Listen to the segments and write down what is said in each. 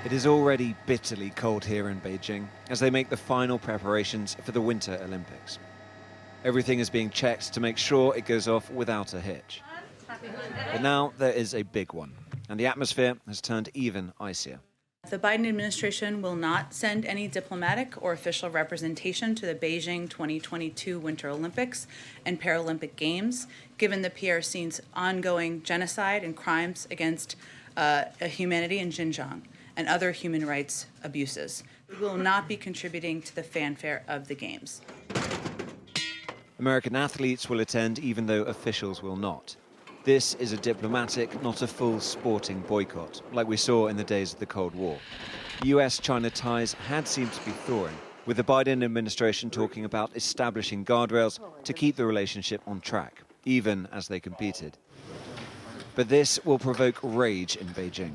It is already bitterly cold here in Beijing as they make the final preparations for the Winter Olympics. Everything is being checked to make sure it goes off without a hitch. But now there is a big one, and the atmosphere has turned even icier. The Biden administration will not send any diplomatic or official representation to the Beijing 2022 Winter Olympics and Paralympic Games, given the PRC's ongoing genocide and crimes against humanity in Xinjiang and other human rights abuses. We will not be contributing to the fanfare of the Games. American athletes will attend even though officials will not. This is a diplomatic, not a full sporting boycott, like we saw in the days of the Cold War. US-China ties had seemed to be thawing, with the Biden administration talking about establishing guardrails to keep the relationship on track, even as they competed. But this will provoke rage in Beijing.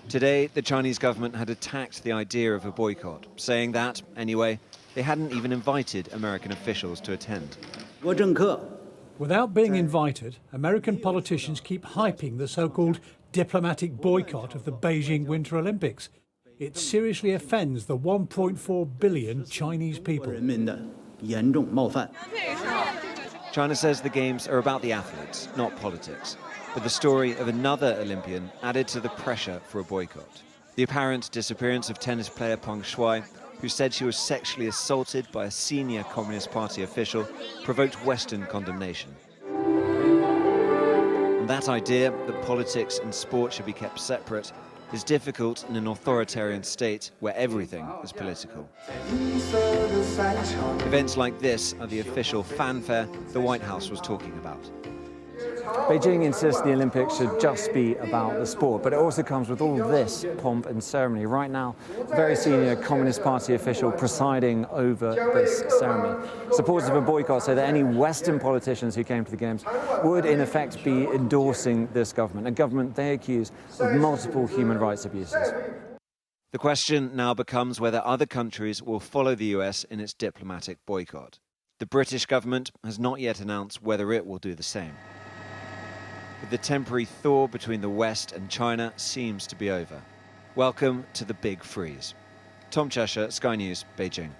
Today, the Chinese government had attacked the idea of a boycott, saying that, anyway, they hadn't even invited American officials to attend. Without being invited, American politicians keep hyping the so-called diplomatic boycott of the Beijing Winter Olympics. It seriously offends the 1.4 billion Chinese people. China says the Games are about the athletes, not politics. But the story of another Olympian added to the pressure for a boycott. The apparent disappearance of tennis player Peng Shuai, who said she was sexually assaulted by a senior Communist Party official, provoked Western condemnation. And that idea that politics and sport should be kept separate is difficult in an authoritarian state where everything is political. Events like this are the official fanfare the White House was talking about. Beijing insists the Olympics should just be about the sport, but it also comes with all this pomp and ceremony. Right now, a very senior Communist Party official presiding over this ceremony. Supporters of a boycott say that any Western politicians who came to the Games would, in effect, be endorsing this government, a government they accuse of multiple human rights abuses. The question now becomes whether other countries will follow the US in its diplomatic boycott. The British government has not yet announced whether it will do the same. But the temporary thaw between the West and China seems to be over. Welcome to the Big Freeze. Tom Cheshire, Sky News, Beijing.